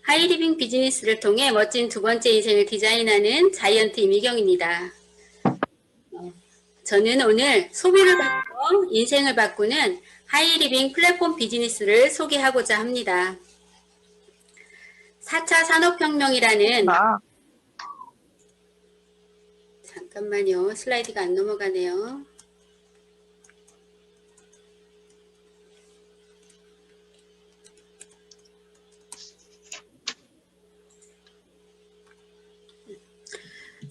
하이리빙 비즈니스를 통해 멋진 두 번째 인생을 디자인하는 자이언트 이미경입니다. 저는 오늘 소비를 바꿔 인생을 바꾸는 하이리빙 플랫폼 비즈니스를 소개하고자 합니다. 4차 산업혁명이라는 잠깐만요. 슬라이드가 안 넘어가네요.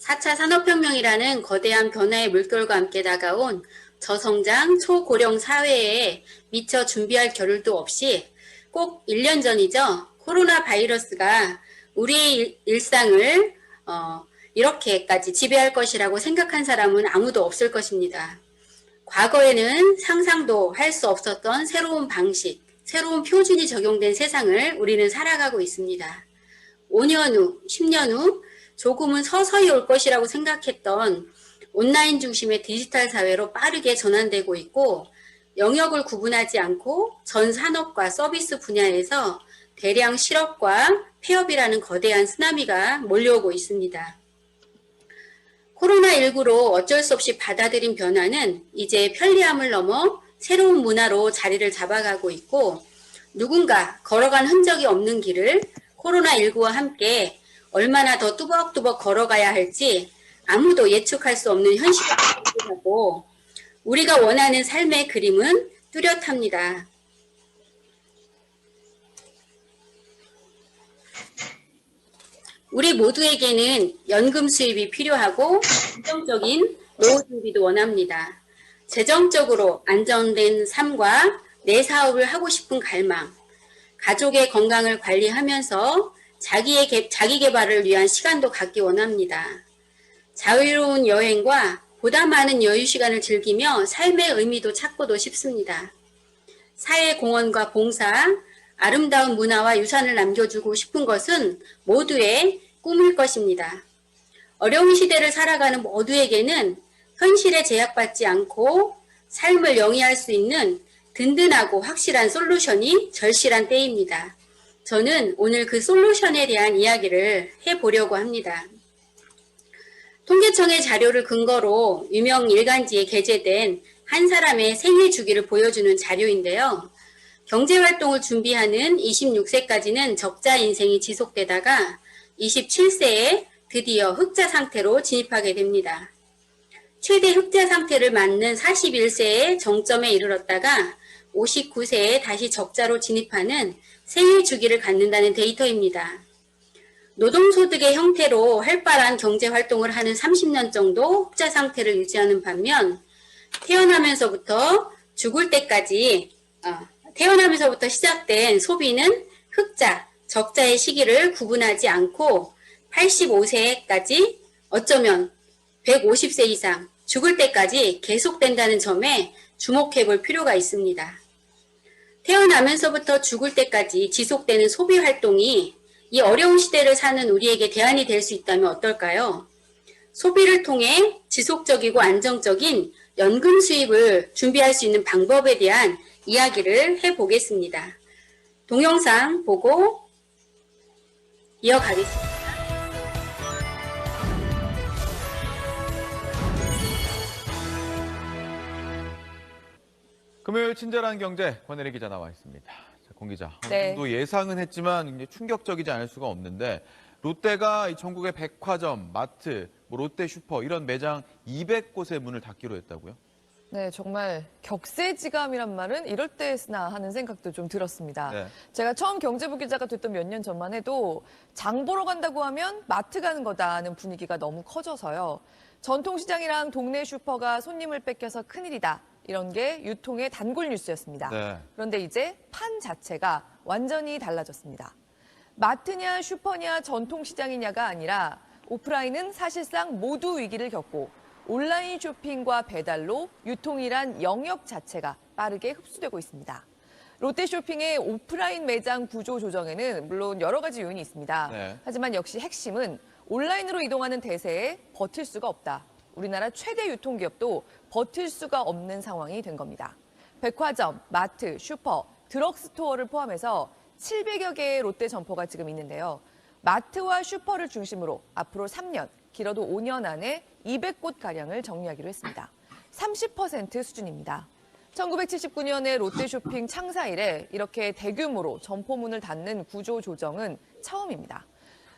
(4차) 산업혁명이라는 거대한 변화의 물결과 함께 다가온 저성장, 초고령 사회에 미처 준비할 겨를도 없이 꼭 1년 전이죠. 코로나 바이러스가 우리의 일상을 이렇게까지 지배할 것이라고 생각한 사람은 아무도 없을 것입니다. 과거에는 상상도 할 수 없었던 새로운 방식, 새로운 표준이 적용된 세상을 우리는 살아가고 있습니다. 5년 후, 10년 후 조금은 서서히 올 것이라고 생각했던 온라인 중심의 디지털 사회로 빠르게 전환되고 있고, 영역을 구분하지 않고 전 산업과 서비스 분야에서 대량 실업과 폐업이라는 거대한 쓰나미가 몰려오고 있습니다. 코로나19로 어쩔 수 없이 받아들인 변화는 이제 편리함을 넘어 새로운 문화로 자리를 잡아가고 있고, 누군가 걸어간 흔적이 없는 길을 코로나19와 함께 얼마나 더 뚜벅뚜벅 걸어가야 할지 아무도 예측할 수 없는 현실을 하고, 우리가 원하는 삶의 그림은 뚜렷합니다. 우리 모두에게는 연금 수입이 필요하고 안정적인 노후 준비도 원합니다. 재정적으로 안정된 삶과 내 사업을 하고 싶은 갈망, 가족의 건강을 관리하면서 자기 개발을 위한 시간도 갖기 원합니다. 자유로운 여행과 보다 많은 여유 시간을 즐기며 삶의 의미도 찾고도 싶습니다. 사회 공헌과 봉사, 아름다운 문화와 유산을 남겨주고 싶은 것은 모두의 꿈일 것입니다. 어려운 시대를 살아가는 모두에게는 현실에 제약받지 않고 삶을 영위할 수 있는 든든하고 확실한 솔루션이 절실한 때입니다. 저는 오늘 그 솔루션에 대한 이야기를 해보려고 합니다. 통계청의 자료를 근거로 유명 일간지에 게재된 한 사람의 생애 주기를 보여주는 자료인데요. 경제활동을 준비하는 26세까지는 적자 인생이 지속되다가 27세에 드디어 흑자 상태로 진입하게 됩니다. 최대 흑자 상태를 맞는 41세에 정점에 이르렀다가 59세에 다시 적자로 진입하는 생애 주기를 갖는다는 데이터입니다. 노동소득의 형태로 활발한 경제활동을 하는 30년 정도 흑자 상태를 유지하는 반면, 태어나면서부터 죽을 때까지 태어나면서부터 시작된 소비는 흑자, 적자의 시기를 구분하지 않고 85세까지 어쩌면 150세 이상 죽을 때까지 계속된다는 점에 주목해 볼 필요가 있습니다. 태어나면서부터 죽을 때까지 지속되는 소비 활동이 이 어려운 시대를 사는 우리에게 대안이 될 수 있다면 어떨까요? 소비를 통해 지속적이고 안정적인 연금 수입을 준비할 수 있는 방법에 대한 이야기를 해보겠습니다. 동영상 보고 이어가겠습니다. 금요일 친절한 경제 권혜리 기자 나와 있습니다. 자, 권 기자, 어느 네. 정도 예상은 했지만 이제 충격적이지 않을 수가 없는데, 롯데가 전국의 백화점, 마트, 롯데 슈퍼 이런 매장 200곳의 문을 닫기로 했다고요? 네, 정말 격세지감이란 말은 이럴 때 쓰나 하는 생각도 좀 들었습니다. 네. 제가 처음 경제부 기자가 됐던 몇 년 전만 해도 장 보러 간다고 하면 마트 가는 거다는 분위기가 너무 커져서요. 전통시장이랑 동네 슈퍼가 손님을 뺏겨서 큰일이다. 이런 게 유통의 단골 뉴스였습니다. 네. 그런데 이제 판 자체가 완전히 달라졌습니다. 마트냐 슈퍼냐 전통시장이냐가 아니라 오프라인은 사실상 모두 위기를 겪고 온라인 쇼핑과 배달로 유통이란 영역 자체가 빠르게 흡수되고 있습니다. 롯데쇼핑의 오프라인 매장 구조 조정에는 물론 여러 가지 요인이 있습니다. 네. 하지만 역시 핵심은 온라인으로 이동하는 대세에 버틸 수가 없다. 우리나라 최대 유통기업도 버틸 수가 없는 상황이 된 겁니다. 백화점, 마트, 슈퍼, 드럭스토어를 포함해서 700여 개의 롯데 점포가 지금 있는데요. 마트와 슈퍼를 중심으로 앞으로 3년, 길어도 5년 안에 200곳가량을 정리하기로 했습니다. 30% 수준입니다. 1979년에 롯데쇼핑 창사 이래 이렇게 대규모로 점포문을 닫는 구조 조정은 처음입니다.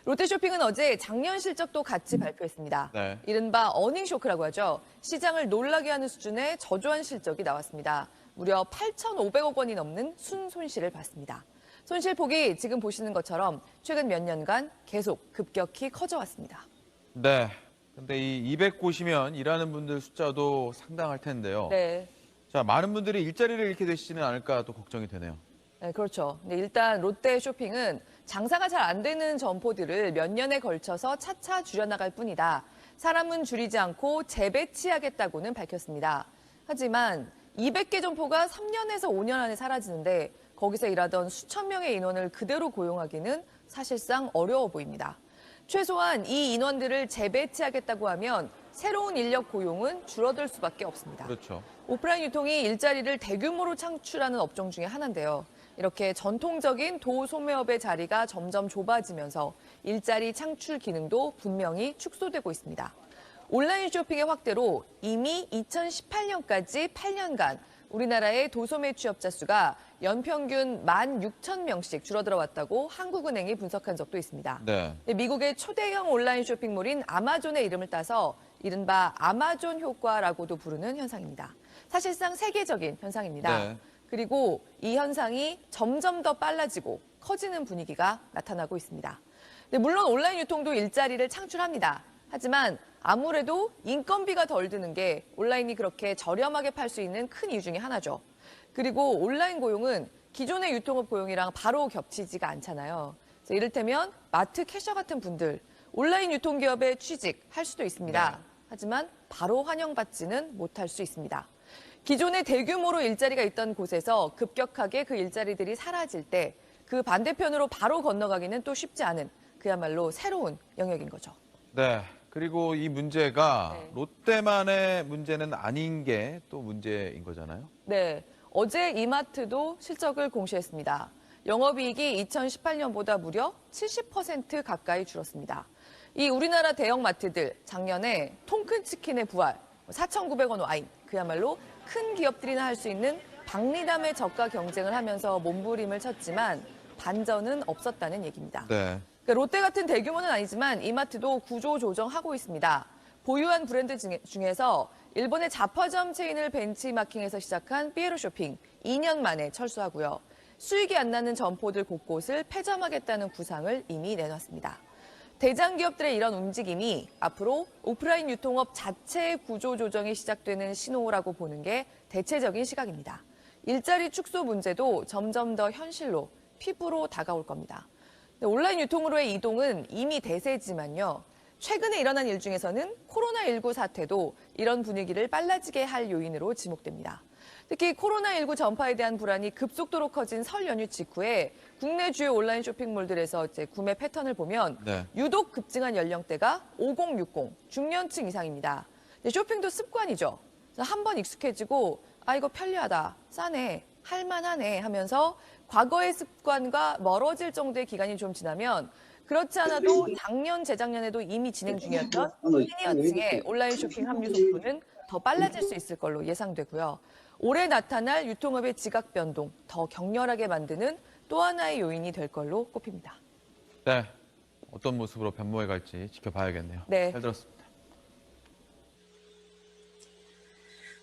롯데쇼핑은 어제 작년 실적도 같이 발표했습니다. 네. 이른바 어닝쇼크라고 하죠. 시장을 놀라게 하는 수준의 저조한 실적이 나왔습니다. 무려 8,500억 원이 넘는 순손실을 봤습니다. 손실폭이 지금 보시는 것처럼 최근 몇 년간 계속 급격히 커져왔습니다. 네. 근데 이 200곳이면 일하는 분들 숫자도 상당할 텐데요. 네. 자, 많은 분들이 일자리를 잃게 되시지는 않을까 또 걱정이 되네요. 네, 그렇죠. 네, 일단 롯데쇼핑은 장사가 잘 안 되는 점포들을 몇 년에 걸쳐서 차차 줄여나갈 뿐이다. 사람은 줄이지 않고 재배치하겠다고는 밝혔습니다. 하지만 200개 점포가 3년에서 5년 안에 사라지는데 거기서 일하던 수천 명의 인원을 그대로 고용하기는 사실상 어려워 보입니다. 최소한 이 인원들을 재배치하겠다고 하면 새로운 인력 고용은 줄어들 수밖에 없습니다. 그렇죠. 오프라인 유통이 일자리를 대규모로 창출하는 업종 중에 하나인데요. 이렇게 전통적인 도소매업의 자리가 점점 좁아지면서 일자리 창출 기능도 분명히 축소되고 있습니다. 온라인 쇼핑의 확대로 이미 2018년까지 8년간 우리나라의 도소매 취업자 수가 연평균 16,000명씩 줄어들어 왔다고 한국은행이 분석한 적도 있습니다. 네. 미국의 초대형 온라인 쇼핑몰인 아마존의 이름을 따서 이른바 아마존 효과라고도 부르는 현상입니다. 사실상 세계적인 현상입니다. 네. 그리고 이 현상이 점점 더 빨라지고 커지는 분위기가 나타나고 있습니다. 물론 온라인 유통도 일자리를 창출합니다. 하지만 아무래도 인건비가 덜 드는 게 온라인이 그렇게 저렴하게 팔 수 있는 큰 이유 중에 하나죠. 그리고 온라인 고용은 기존의 유통업 고용이랑 바로 겹치지가 않잖아요. 이를테면 마트 캐셔 같은 분들 온라인 유통기업에 취직할 수도 있습니다. 네. 하지만 바로 환영받지는 못할 수 있습니다. 기존에 대규모로 일자리가 있던 곳에서 급격하게 그 일자리들이 사라질 때 그 반대편으로 바로 건너가기는 또 쉽지 않은 그야말로 새로운 영역인 거죠. 네. 그리고 이 문제가 네. 롯데만의 문제는 아닌 게 또 문제인 거잖아요. 네, 어제 이마트도 실적을 공시했습니다. 영업이익이 2018년보다 무려 70% 가까이 줄었습니다. 이 우리나라 대형마트들 작년에 통큰 치킨의 부활, 4,900원 와인, 그야말로 큰 기업들이나 할 수 있는 박리담의 저가 경쟁을 하면서 몸부림을 쳤지만 반전은 없었다는 얘기입니다. 네. 롯데 같은 대규모는 아니지만 이마트도 구조 조정하고 있습니다. 보유한 브랜드 중에서 일본의 잡화점 체인을 벤치마킹해서 시작한 삐에로 쇼핑 2년 만에 철수하고요. 수익이 안 나는 점포들 곳곳을 폐점하겠다는 구상을 이미 내놨습니다. 대장 기업들의 이런 움직임이 앞으로 오프라인 유통업 자체의 구조 조정이 시작되는 신호라고 보는 게 대체적인 시각입니다. 일자리 축소 문제도 점점 더 현실로 피부로 다가올 겁니다. 온라인 유통으로의 이동은 이미 대세지만요. 최근에 일어난 일 중에서는 코로나19 사태도 이런 분위기를 빨라지게 할 요인으로 지목됩니다. 특히 코로나19 전파에 대한 불안이 급속도로 커진 설 연휴 직후에 국내 주요 온라인 쇼핑몰들에서 이제 구매 패턴을 보면 네. 유독 급증한 연령대가 5060 중년층 이상입니다. 쇼핑도 습관이죠. 한번 익숙해지고 아 이거 편리하다, 싸네, 할만하네 하면서 과거의 습관과 멀어질 정도의 기간이 좀 지나면 그렇지 않아도 작년, 재작년에도 이미 진행 중이었던 시니어층의 온라인 쇼핑 합류 속도는 더 빨라질 수 있을 걸로 예상되고요. 올해 나타날 유통업의 지각 변동 더 격렬하게 만드는 또 하나의 요인이 될 걸로 꼽힙니다. 네. 어떤 모습으로 변모해 갈지 지켜봐야겠네요. 네. 잘 들었습니다.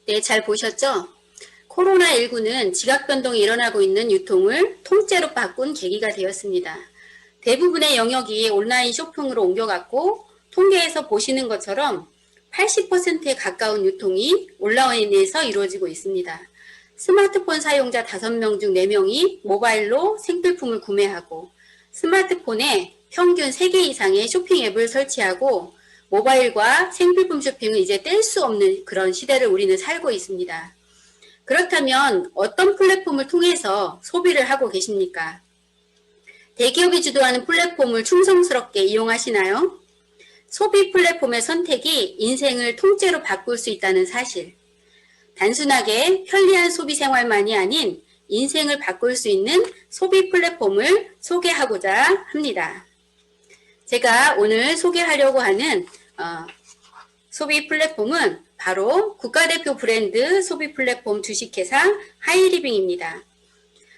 네, 잘 보셨죠? 코로나19는 지각 변동이 일어나고 있는 유통을 통째로 바꾼 계기가 되었습니다. 대부분의 영역이 온라인 쇼핑으로 옮겨갔고 통계에서 보시는 것처럼 80%에 가까운 유통이 온라인에서 이루어지고 있습니다. 스마트폰 사용자 5명 중 4명이 모바일로 생필품을 구매하고 스마트폰에 평균 3개 이상의 쇼핑 앱을 설치하고 모바일과 생필품 쇼핑은 이제 뗄 수 없는 그런 시대를 우리는 살고 있습니다. 그렇다면 어떤 플랫폼을 통해서 소비를 하고 계십니까? 대기업이 주도하는 플랫폼을 충성스럽게 이용하시나요? 소비 플랫폼의 선택이 인생을 통째로 바꿀 수 있다는 사실. 단순하게 편리한 소비 생활만이 아닌 인생을 바꿀 수 있는 소비 플랫폼을 소개하고자 합니다. 제가 오늘 소개하려고 하는 소비 플랫폼은 바로 국가대표 브랜드 소비 플랫폼 주식회사 하이리빙입니다.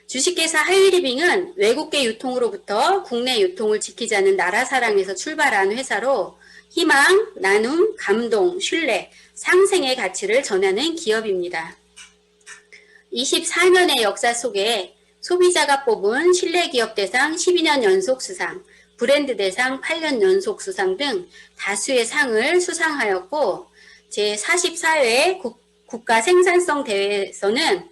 주식회사 하이리빙은 외국계 유통으로부터 국내 유통을 지키자는 나라 사랑에서 출발한 회사로 희망, 나눔, 감동, 신뢰, 상생의 가치를 전하는 기업입니다. 24년의 역사 속에 소비자가 뽑은 신뢰기업 대상 12년 연속 수상, 브랜드 대상 8년 연속 수상 등 다수의 상을 수상하였고 제44회 국가 생산성 대회에서는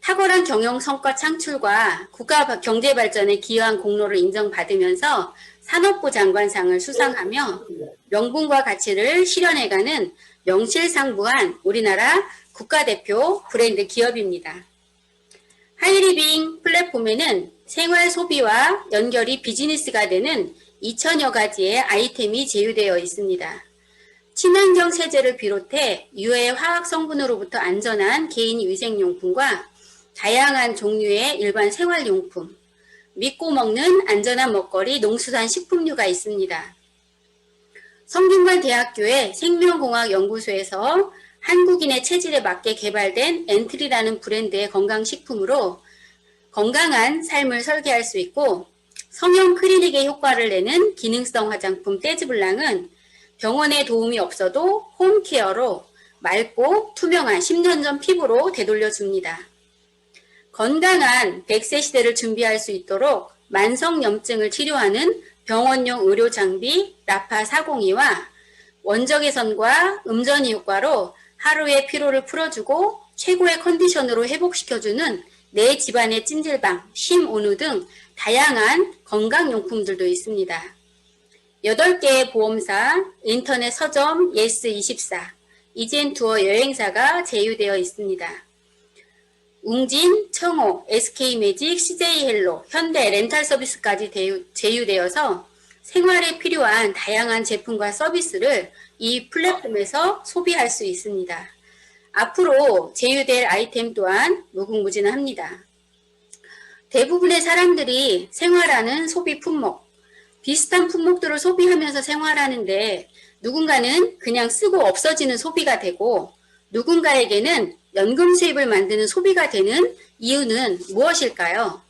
탁월한 경영 성과 창출과 국가 경제 발전에 기여한 공로를 인정받으면서 산업부 장관상을 수상하며 명분과 가치를 실현해가는 명실상부한 우리나라 국가대표 브랜드 기업입니다. 하이리빙 플랫폼에는 생활 소비와 연결이 비즈니스가 되는 2000여 가지의 아이템이 제휴되어 있습니다. 친환경 세제를 비롯해 유해 화학 성분으로부터 안전한 개인 위생용품과 다양한 종류의 일반 생활용품, 믿고 먹는 안전한 먹거리, 농수산 식품류가 있습니다. 성균관대학교의 생명공학연구소에서 한국인의 체질에 맞게 개발된 엔트리라는 브랜드의 건강식품으로 건강한 삶을 설계할 수 있고 성형 클리닉의 효과를 내는 기능성 화장품 떼즈블랑은 병원에 도움이 없어도 홈케어로 맑고 투명한 10년 전 피부로 되돌려줍니다. 건강한 100세 시대를 준비할 수 있도록 만성염증을 치료하는 병원용 의료장비 라파 402와 원적외선과 음전이 효과로 하루의 피로를 풀어주고 최고의 컨디션으로 회복시켜주는 내 집안의 찜질방, 심온우 등 다양한 건강용품들도 있습니다. 8개의 보험사, 인터넷 서점, 예스24, 이젠투어 여행사가 제휴되어 있습니다. 웅진, 청호, SK매직, CJ헬로, 현대 렌탈 서비스까지 제휴되어서 생활에 필요한 다양한 제품과 서비스를 이 플랫폼에서 소비할 수 있습니다. 앞으로 제휴될 아이템 또한 무궁무진합니다. 대부분의 사람들이 생활하는 소비 품목, 비슷한 품목들을 소비하면서 생활하는데 누군가는 그냥 쓰고 없어지는 소비가 되고 누군가에게는 연금 수입을 만드는 소비가 되는 이유는 무엇일까요?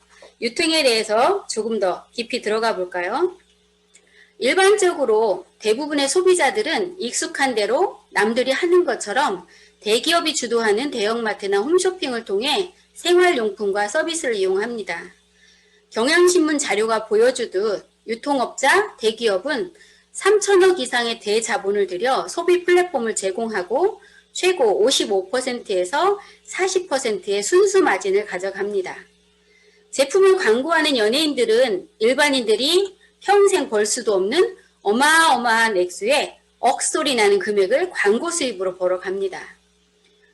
유통에 대해서 조금 더 깊이 들어가 볼까요? 일반적으로 대부분의 소비자들은 익숙한 대로 남들이 하는 것처럼 대기업이 주도하는 대형마트나 홈쇼핑을 통해 생활용품과 서비스를 이용합니다. 경향신문 자료가 보여주듯 유통업자, 대기업은 3천억 이상의 대자본을 들여 소비 플랫폼을 제공하고 최고 55%에서 40%의 순수 마진을 가져갑니다. 제품을 광고하는 연예인들은 일반인들이 평생 벌 수도 없는 어마어마한 액수의 억소리 나는 금액을 광고 수입으로 벌어갑니다.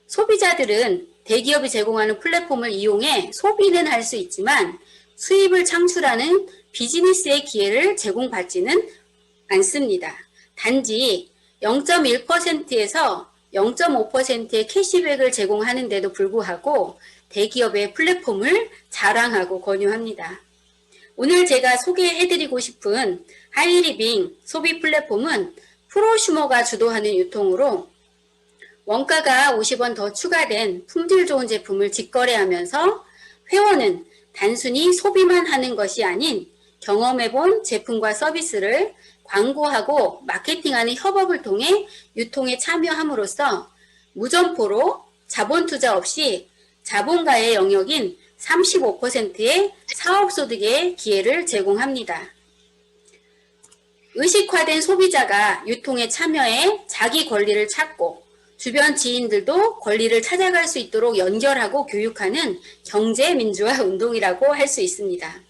소비자들은 대기업이 제공하는 플랫폼을 이용해 소비는 할 수 있지만 수입을 창출하는 비즈니스의 기회를 제공받지는 않습니다. 단지 0.1%에서 0.5%의 캐시백을 제공하는데도 불구하고 대기업의 플랫폼을 자랑하고 권유합니다. 오늘 제가 소개해드리고 싶은 하이리빙 소비 플랫폼은 프로슈머가 주도하는 유통으로 원가가 50원 더 추가된 품질 좋은 제품을 직거래하면서 회원은 단순히 소비만 하는 것이 아닌 경험해본 제품과 서비스를 광고하고 마케팅하는 협업을 통해 유통에 참여함으로써 무점포로 자본 투자 없이 자본가의 영역인 35%의 사업소득의 기회를 제공합니다. 의식화된 소비자가 유통에 참여해 자기 권리를 찾고 주변 지인들도 권리를 찾아갈 수 있도록 연결하고 교육하는 경제민주화 운동이라고 할 수 있습니다.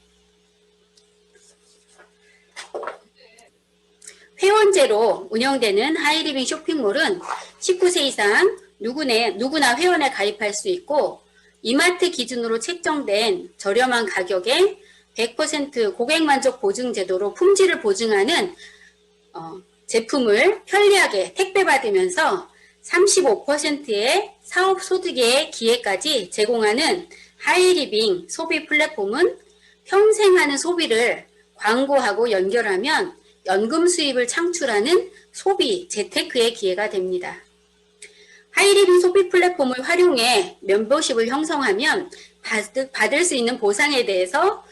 회원제로 운영되는 하이리빙 쇼핑몰은 19세 이상 누구나 회원에 가입할 수 있고 이마트 기준으로 책정된 저렴한 가격에 100% 고객만족 보증 제도로 품질을 보증하는 제품을 편리하게 택배받으면서 35%의 사업소득의 기회까지 제공하는 하이리빙 소비 플랫폼은 평생 하는 소비를 광고하고 연결하면 연금 수입을 창출하는 소비 재테크의 기회가 됩니다. 하이리빙 소비 플랫폼을 활용해 멤버십을 형성하면 받을 수 있는 보상에 대해서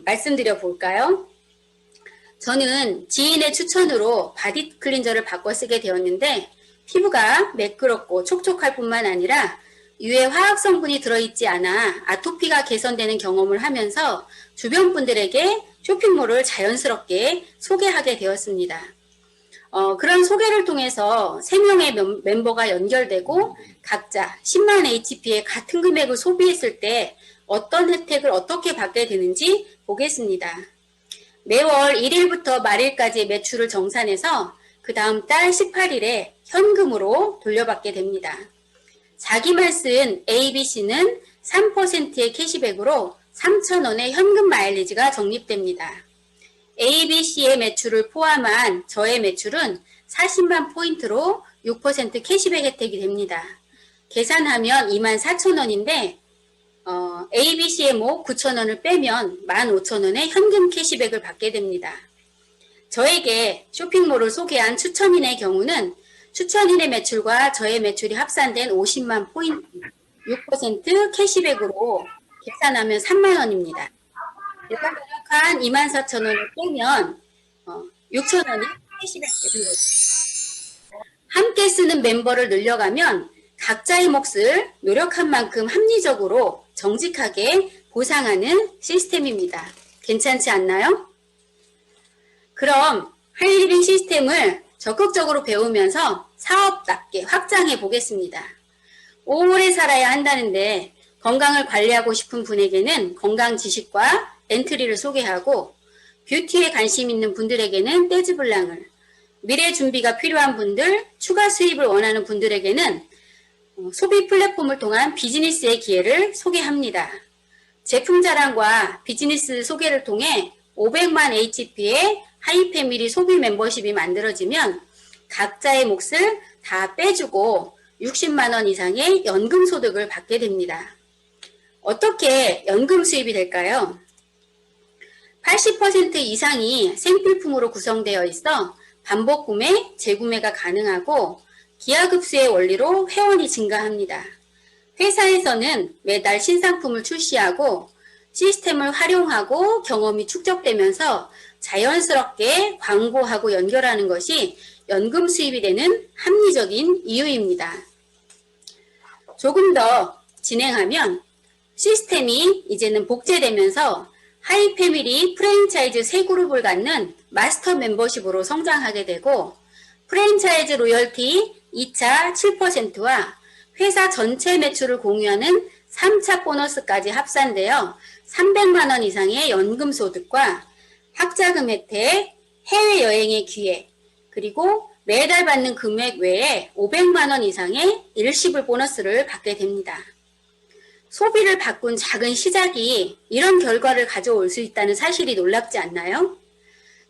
말씀드려 볼까요? 저는 지인의 추천으로 바디 클린저를 바꿔 쓰게 되었는데 피부가 매끄럽고 촉촉할 뿐만 아니라 유해 화학 성분이 들어있지 않아 아토피가 개선되는 경험을 하면서 주변 분들에게 쇼핑몰을 자연스럽게 소개하게 되었습니다. 그런 소개를 통해서 3명의 멤버가 연결되고 각자 10만 HP의 같은 금액을 소비했을 때 어떤 혜택을 어떻게 받게 되는지 보겠습니다. 매월 1일부터 말일까지의 매출을 정산해서 그 다음 달 18일에 현금으로 돌려받게 됩니다. 자기만 쓴 ABC는 3%의 캐시백으로 3,000원의 현금 마일리지가 적립됩니다. ABC의 매출을 포함한 저의 매출은 40만 포인트로 6% 캐시백 혜택이 됩니다. 계산하면 24,000원인데 ABC의 뭐 9,000원을 빼면 15,000원의 현금 캐시백을 받게 됩니다. 저에게 쇼핑몰을 소개한 추천인의 경우는 추천인의 매출과 저의 매출이 합산된 50만 포인트 6% 캐시백으로 계산하면 3만 원입니다. 내가 노력한 24,000원을 빼면 6,000원이 캐시백 되는 거죠. 함께 쓰는 멤버를 늘려가면 각자의 몫을 노력한 만큼 합리적으로 정직하게 보상하는 시스템입니다. 괜찮지 않나요? 그럼 하이리빙 시스템을 적극적으로 배우면서 사업답게 확장해 보겠습니다. 오래 살아야 한다는데 건강을 관리하고 싶은 분에게는 건강 지식과 엔트리를 소개하고 뷰티에 관심 있는 분들에게는 떼즈블랑을, 미래 준비가 필요한 분들, 추가 수입을 원하는 분들에게는 소비 플랫폼을 통한 비즈니스의 기회를 소개합니다. 제품 자랑과 비즈니스 소개를 통해 500만 HP의 하이패밀리 소비 멤버십이 만들어지면 각자의 몫을 다 빼주고 60만 원 이상의 연금 소득을 받게 됩니다. 어떻게 연금 수입이 될까요? 80% 이상이 생필품으로 구성되어 있어 반복 구매, 재구매가 가능하고 기하급수의 원리로 회원이 증가합니다. 회사에서는 매달 신상품을 출시하고 시스템을 활용하고 경험이 축적되면서 자연스럽게 광고하고 연결하는 것이 연금 수입이 되는 합리적인 이유입니다. 조금 더 진행하면 시스템이 이제는 복제되면서 하이패밀리 프랜차이즈 3그룹을 갖는 마스터 멤버십으로 성장하게 되고 프랜차이즈 로열티 2차 7%와 회사 전체 매출을 공유하는 3차 보너스까지 합산되어 300만 원 이상의 연금 소득과 학자금 혜택, 해외여행의 기회, 그리고 매달 받는 금액 외에 500만 원 이상의 일시불 보너스를 받게 됩니다. 소비를 바꾼 작은 시작이 이런 결과를 가져올 수 있다는 사실이 놀랍지 않나요?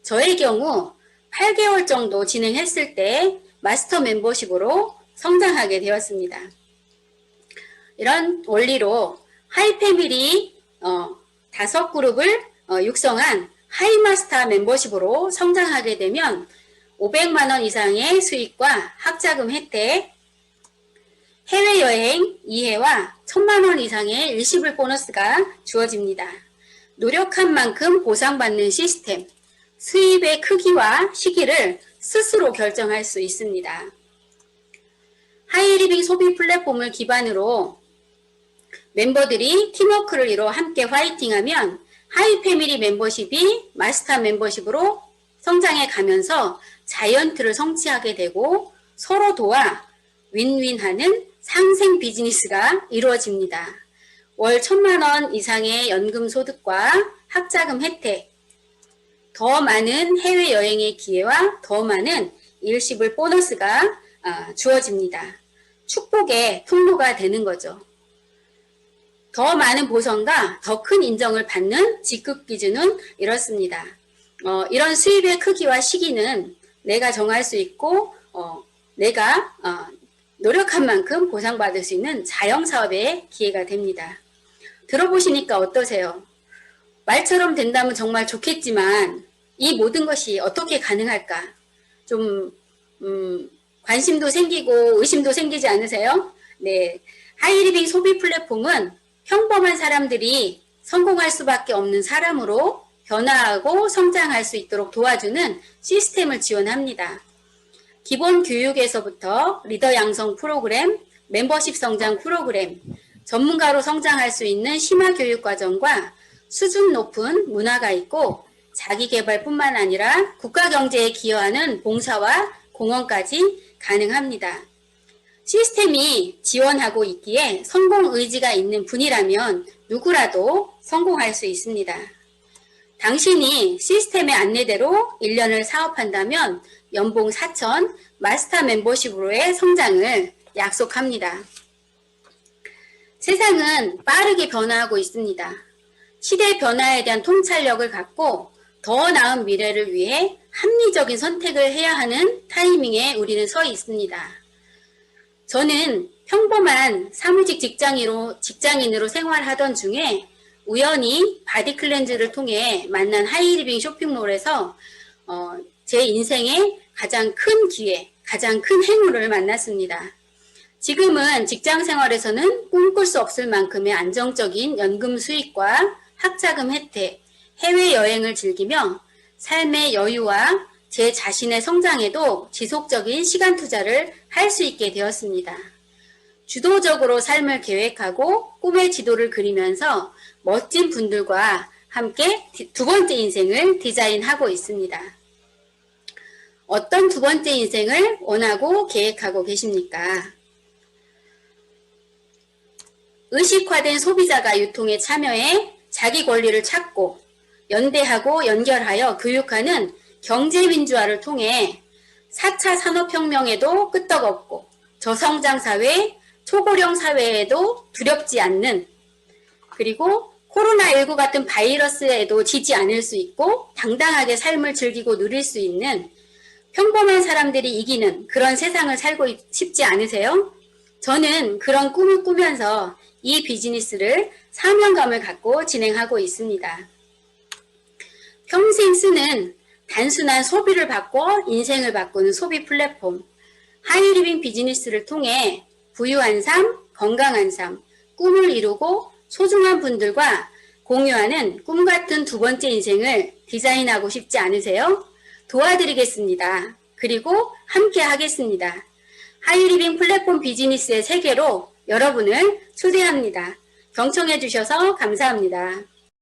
저의 경우 8개월 정도 진행했을 때 마스터 멤버십으로 성장하게 되었습니다. 이런 원리로 하이패밀리 5그룹을 육성한 하이마스터 멤버십으로 성장하게 되면 500만 원 이상의 수익과 학자금 혜택, 해외여행 2회와 1,000만 원 이상의 일시불 보너스가 주어집니다. 노력한 만큼 보상받는 시스템, 수입의 크기와 시기를 스스로 결정할 수 있습니다. 하이리빙 소비 플랫폼을 기반으로 멤버들이 팀워크를 이뤄 함께 화이팅하면 하이패밀리 멤버십이 마스터 멤버십으로 성장해 가면서 자이언트를 성취하게 되고 서로 도와 윈윈하는 상생 비즈니스가 이루어집니다. 월 1,000만 원 이상의 연금 소득과 학자금 혜택, 더 많은 해외여행의 기회와 더 많은 일시불 보너스가 주어집니다. 축복의 통로가 되는 거죠. 더 많은 보상과 더 큰 인정을 받는 직급 기준은 이렇습니다. 이런 수입의 크기와 시기는 내가 정할 수 있고 내가 노력한 만큼 보상받을 수 있는 자영사업의 기회가 됩니다. 들어보시니까 어떠세요? 말처럼 된다면 정말 좋겠지만 이 모든 것이 어떻게 가능할까? 좀 관심도 생기고 의심도 생기지 않으세요? 네, 하이리빙 소비 플랫폼은 평범한 사람들이 성공할 수밖에 없는 사람으로 변화하고 성장할 수 있도록 도와주는 시스템을 지원합니다. 기본 교육에서부터 리더 양성 프로그램, 멤버십 성장 프로그램, 전문가로 성장할 수 있는 심화 교육 과정과 수준 높은 문화가 있고 자기 개발뿐만 아니라 국가 경제에 기여하는 봉사와 공헌까지 가능합니다. 시스템이 지원하고 있기에 성공 의지가 있는 분이라면 누구라도 성공할 수 있습니다. 당신이 시스템의 안내대로 1년을 사업한다면 연봉 4천, 마스터 멤버십으로의 성장을 약속합니다. 세상은 빠르게 변화하고 있습니다. 시대 변화에 대한 통찰력을 갖고 더 나은 미래를 위해 합리적인 선택을 해야 하는 타이밍에 우리는 서 있습니다. 저는 평범한 사무직 직장인으로 생활하던 중에 우연히 바디 클렌즈를 통해 만난 하이리빙 쇼핑몰에서 제 인생의 가장 큰 기회, 가장 큰 행운을 만났습니다. 지금은 직장 생활에서는 꿈꿀 수 없을 만큼의 안정적인 연금 수익과 학자금 혜택, 해외여행을 즐기며 삶의 여유와 제 자신의 성장에도 지속적인 시간 투자를 할 수 있게 되었습니다. 주도적으로 삶을 계획하고 꿈의 지도를 그리면서 멋진 분들과 함께 두 번째 인생을 디자인하고 있습니다. 어떤 두 번째 인생을 원하고 계획하고 계십니까? 의식화된 소비자가 유통에 참여해 자기 권리를 찾고 연대하고 연결하여 교육하는 경제민주화를 통해 4차 산업혁명에도 끄떡없고 저성장 사회, 초고령 사회에도 두렵지 않는, 그리고 코로나19 같은 바이러스에도 지지 않을 수 있고 당당하게 삶을 즐기고 누릴 수 있는 평범한 사람들이 이기는 그런 세상을 살고 싶지 않으세요? 저는 그런 꿈을 꾸면서 이 비즈니스를 사명감을 갖고 진행하고 있습니다. 평생 쓰는 단순한 소비를 바꿔 인생을 바꾸는 소비 플랫폼 하이리빙 비즈니스를 통해 부유한 삶, 건강한 삶, 꿈을 이루고 소중한 분들과 공유하는 꿈같은 두 번째 인생을 디자인하고 싶지 않으세요? 도와드리겠습니다. 그리고 함께 하겠습니다. 하이리빙 플랫폼 비즈니스의 세계로 여러분을 초대합니다. 경청해 주셔서 감사합니다.